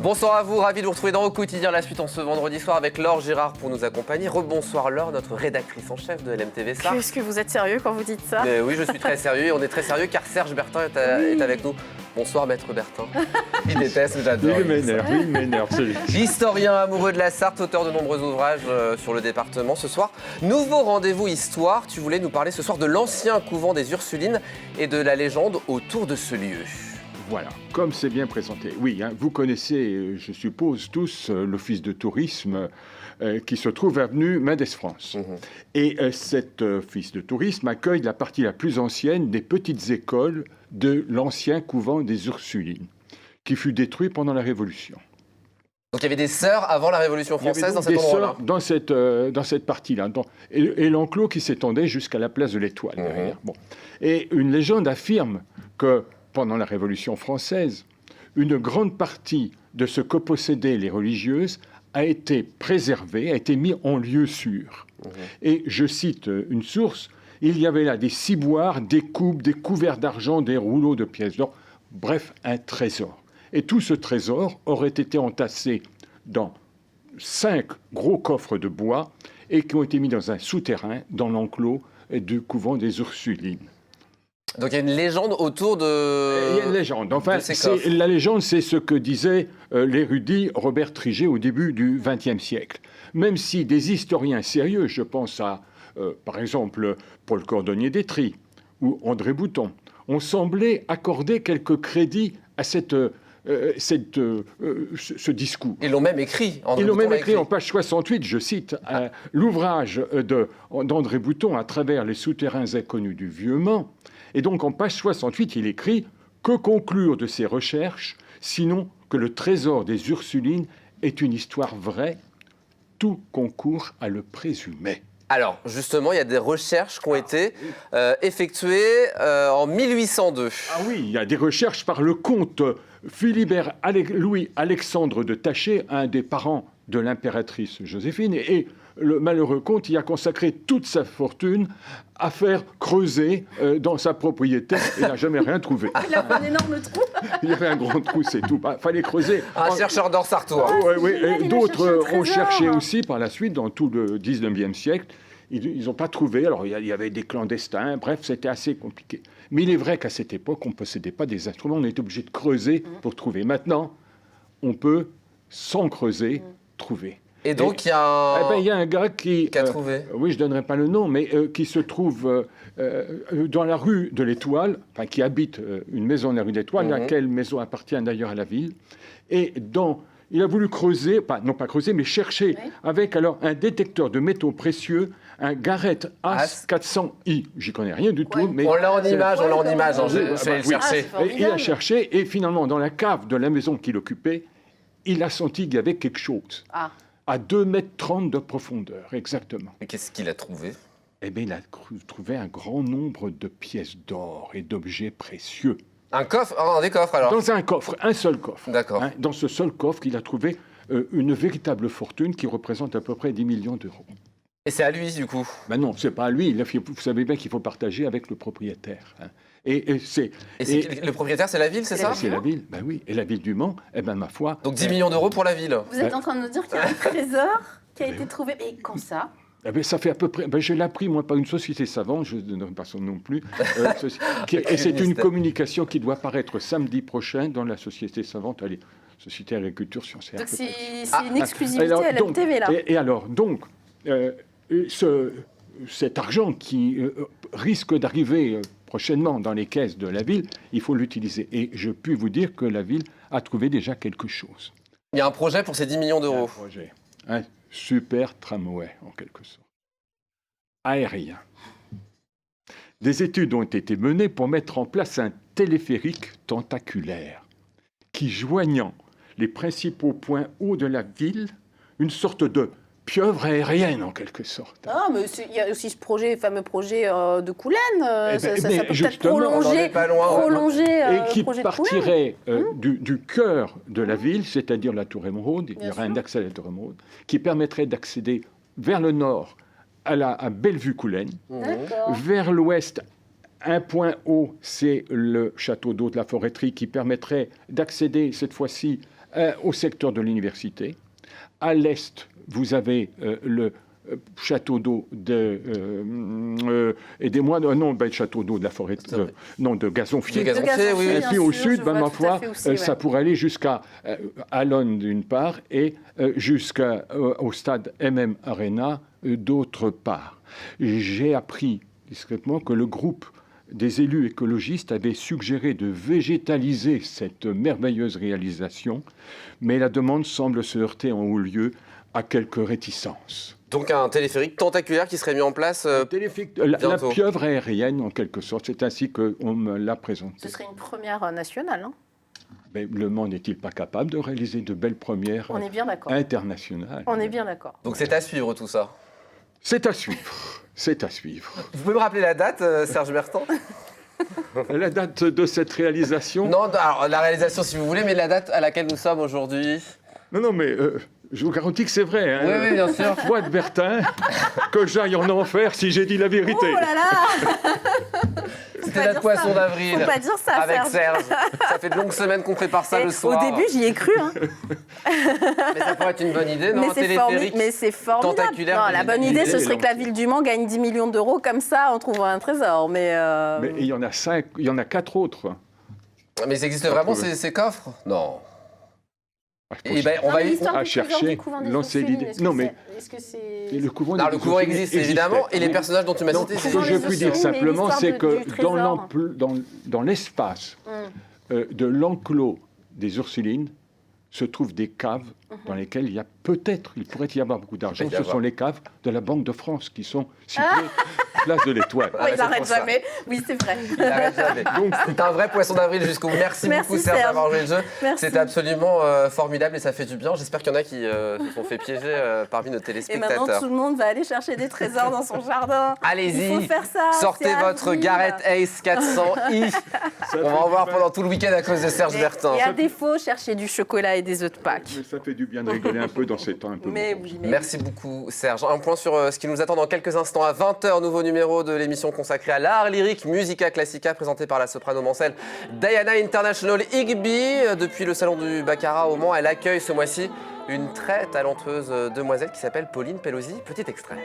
Bonsoir à vous, ravi de vous retrouver dans Au Quotidien, la suite en ce vendredi soir avec Laure Girard pour nous accompagner. Rebonsoir Laure, notre rédactrice en chef de LMTV Star. Est-ce que vous êtes sérieux quand vous dites ça? Oui, je suis très sérieux et on est très sérieux car Serge Bertin est avec nous. Bonsoir Maître Bertin. Il déteste, j'adore. Il m'énerve. Historien amoureux de la Sarthe, auteur de nombreux ouvrages sur le département. Ce soir, nouveau rendez-vous histoire. Tu voulais nous parler ce soir de l'ancien couvent des Ursulines et de la légende autour de ce lieu. Voilà, comme c'est bien présenté. Oui, vous connaissez, je suppose, tous l'office de tourisme qui se trouve avenue Mendès-France. Et cet office de tourisme accueille la partie la plus ancienne des petites écoles de l'ancien couvent des Ursulines, qui fut détruit pendant la Révolution. Donc il y avait des sœurs avant la Révolution française dans cet endroit-là. Dans cette partie-là. Et l'enclos qui s'étendait jusqu'à la place de l'Étoile. Derrière. Bon. Et une légende affirme que pendant la Révolution française, une grande partie de ce que possédaient les religieuses a été préservée, a été mis en lieu sûr. Et je cite une source, il y avait là des ciboires, des coupes, des couverts d'argent, des rouleaux de pièces d'or, bref, un trésor. Et tout ce trésor aurait été entassé dans 5 gros coffres de bois et qui ont été mis dans un souterrain, dans l'enclos du couvent des Ursulines. Donc il y a une légende autour de... Il y a une légende. Enfin, la légende, c'est ce que disait l'érudit Robert Triget au début du XXe siècle. Même si des historiens sérieux, je pense à, par exemple, Paul Cordonnier d'Étry ou André Bouton, ont semblé accorder quelques crédits à ce discours. Ils l'ont même écrit. Ils l'ont même écrit en page 68, je cite, l'ouvrage d'André Bouton à travers les souterrains inconnus du Vieux-Mans. Et donc, en page 68, il écrit « Que conclure de ces recherches, sinon que le trésor des Ursulines est une histoire vraie, tout concourt à le présumer ». Alors, justement, il y a des recherches qui ont été effectuées en 1802. Ah oui, il y a des recherches par le comte Philibert Louis-Alexandre de Taché, un des parents de l'impératrice Joséphine, et le malheureux comte y a consacré toute sa fortune à faire creuser dans sa propriété. Il n'a jamais rien trouvé. Il a fait un énorme trou. Il y avait un grand trou, c'est tout. Il fallait creuser. Un chercheur d'or sartois. Oui. Et d'autres ont cherché aussi par la suite, dans tout le 19e siècle. Ils n'ont pas trouvé. Alors, il y avait des clandestins. Bref, c'était assez compliqué. Mais il est vrai qu'à cette époque, on ne possédait pas des instruments. On était obligé de creuser pour trouver. Maintenant, on peut, sans creuser, trouver. Et donc, il y a un gars qui a trouvé. Oui, je ne donnerai pas le nom, mais qui se trouve dans la rue de l'Étoile, qui habite une maison de la rue de l'Étoile, laquelle maison appartient d'ailleurs à la ville. Et il a voulu creuser, non pas creuser, mais chercher avec alors un détecteur de métaux précieux, un Garrett AS 400i. J'y connais rien du tout. Mais on l'a en image, je vais le chercher. Il a cherché, et finalement, dans la cave de la maison qu'il occupait, il a senti qu'il y avait quelque chose. À 2,30 m de profondeur, exactement. Et qu'est-ce qu'il a trouvé? Eh bien, il a trouvé un grand nombre de pièces d'or et d'objets précieux. Un coffre? Des coffres, alors? Dans un coffre, un seul coffre. D'accord. Dans ce seul coffre, il a trouvé une véritable fortune qui représente à peu près 10 millions d'euros. Et c'est à lui, du coup? Ben non, c'est pas à lui. Vous savez bien qu'il faut partager avec le propriétaire. Le propriétaire, c'est la ville, c'est ça? C'est la ville, ben oui. Et la ville du Mans, ma foi... Donc 10 millions d'euros pour la ville. Vous êtes en train de nous dire qu'il y a un trésor qui a été trouvé. Et quand ça? Ça fait à peu près... je l'ai appris, moi, par une société savante, je ne donnerai pas son nom non plus. Et c'est une communication qui doit paraître samedi prochain dans la société savante. Allez, Société Agriculture Sciences et Donc c'est une exclusivité à LMTV, là. Et alors, donc, cet argent qui risque d'arriver... prochainement dans les caisses de la ville, il faut l'utiliser. Et je puis vous dire que la ville a trouvé déjà quelque chose. Il y a un projet pour ces 10 millions d'euros. Un projet. Un super tramway, en quelque sorte. Aérien. Des études ont été menées pour mettre en place un téléphérique tentaculaire qui, joignant les principaux points hauts de la ville, une sorte de pieuvre aérienne, en quelque sorte. Ah, mais il y a aussi ce fameux projet de Coulennes. Ça peut peut-être prolonger et qui partirait du cœur de la ville, c'est-à-dire la tour Émeraude. Il y aurait un accès à la tour Émeraude, qui permettrait d'accéder vers le nord à Bellevue-Coulennes, vers l'ouest. Un point haut, c'est le château d'eau de la Forêterie qui permettrait d'accéder cette fois-ci au secteur de l'université. À l'est, vous avez le château d'eau château d'eau de la forêt, de Gazonfier. Oui. Et puis au sud, ma foi, ça pourrait aller jusqu'à Allonne d'une part et jusqu'au stade MM Arena d'autre part. J'ai appris discrètement que le groupe des élus écologistes avait suggéré de végétaliser cette merveilleuse réalisation, mais la demande semble se heurter en haut lieu à quelques réticences. Donc un téléphérique tentaculaire qui serait mis en place la pieuvre aérienne, en quelque sorte, c'est ainsi qu'on me l'a présenté. Ce serait une première nationale, hein. Mais le monde n'est-il pas capable de réaliser de belles premières internationales? On est bien d'accord. Donc c'est à suivre tout ça. C'est à suivre. C'est à suivre. Vous pouvez me rappeler la date, Serge Bertin? La date de cette réalisation? Non, alors la réalisation si vous voulez, mais la date à laquelle nous sommes aujourd'hui? Non, mais je vous garantis que c'est vrai. Hein. Oui, bien sûr. Fouad Bertin, que j'aille en enfer si j'ai dit la vérité. Oh là là. C'était notre poisson d'avril. Faut pas dire ça, avec Serge. Ça fait de longues semaines qu'on prépare ça le soir. Au début, j'y ai cru. Hein. Mais ça pourrait être une bonne idée, non? Mais c'est formidable. Tentaculaire. Non, la bonne idée, ce serait que la ville du Mans gagne 10 millions d'euros comme ça en trouvant un trésor. Mais il y en a 4 autres. Mais ça existe vraiment ces coffres? Non. On va chercher. Lancer l'idée. Non, mais le couvent existe évidemment. Et les personnages dont tu m'as cité. Ce que je puis dire simplement, c'est que dans l'espace de l'enclos des Ursulines se trouvent des caves dans lesquelles il pourrait y avoir beaucoup d'argent. Ce sont les caves de la Banque de France qui sont situées place de l'Étoile. Il n'arrête jamais. Oui, c'est vrai. Il n'arrête jamais. Donc, c'est un vrai poisson d'avril jusqu'au bout. Merci beaucoup, Serge, d'avoir joué le jeu. C'était absolument formidable et ça fait du bien. J'espère qu'il y en a qui se sont fait piéger parmi nos téléspectateurs. Et maintenant, tout le monde va aller chercher des trésors dans son jardin. Allez-y. Il faut faire ça. Sortez votre Garrett Ace 400i. On va en voir pendant tout le week-end à cause de Serge Bertin. Et à défaut, cherchez du chocolat et des œufs de Pâques. Mais ça fait du bien de rigoler un peu dans ces temps un peu. Merci beaucoup, Serge. Un point sur ce qui nous attend dans quelques instants à 20h, nouveau numéro de l'émission consacrée à l'art lyrique Musica Classica, présentée par la soprano mancelle Diana International Higby. Depuis le salon du Baccarat au Mans, elle accueille ce mois-ci une très talentueuse demoiselle qui s'appelle Pauline Pelosi. Petit extrait.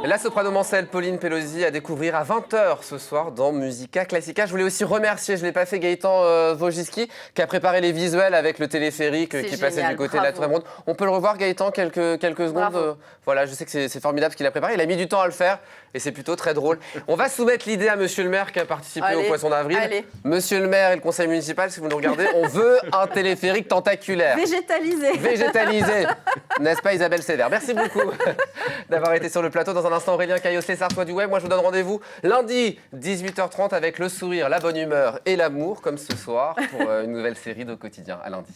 La soprano mancelle Pauline Pelosi à découvrir à 20h ce soir dans Musica Classica. Je voulais aussi remercier, je ne l'ai pas fait, Gaëtan Wojcicki, qui a préparé les visuels avec le téléphérique qui passait du côté de la Tour Émeraude. On peut le revoir, Gaëtan, quelques secondes. Voilà, je sais que c'est formidable ce qu'il a préparé. Il a mis du temps à le faire et c'est plutôt très drôle. On va soumettre l'idée à Monsieur le maire qui a participé au Poisson d'avril. Monsieur le maire et le conseil municipal, si vous nous regardez, on veut un téléphérique tentaculaire. Végétalisé. N'est-ce pas, Isabelle Sévère? Merci beaucoup d'avoir été sur le plateau. Dans un instant, Aurélien Caillos, Sartois du Web. Moi, je vous donne rendez-vous lundi, 18h30, avec le sourire, la bonne humeur et l'amour, comme ce soir, pour une nouvelle série de Quotidien. À lundi.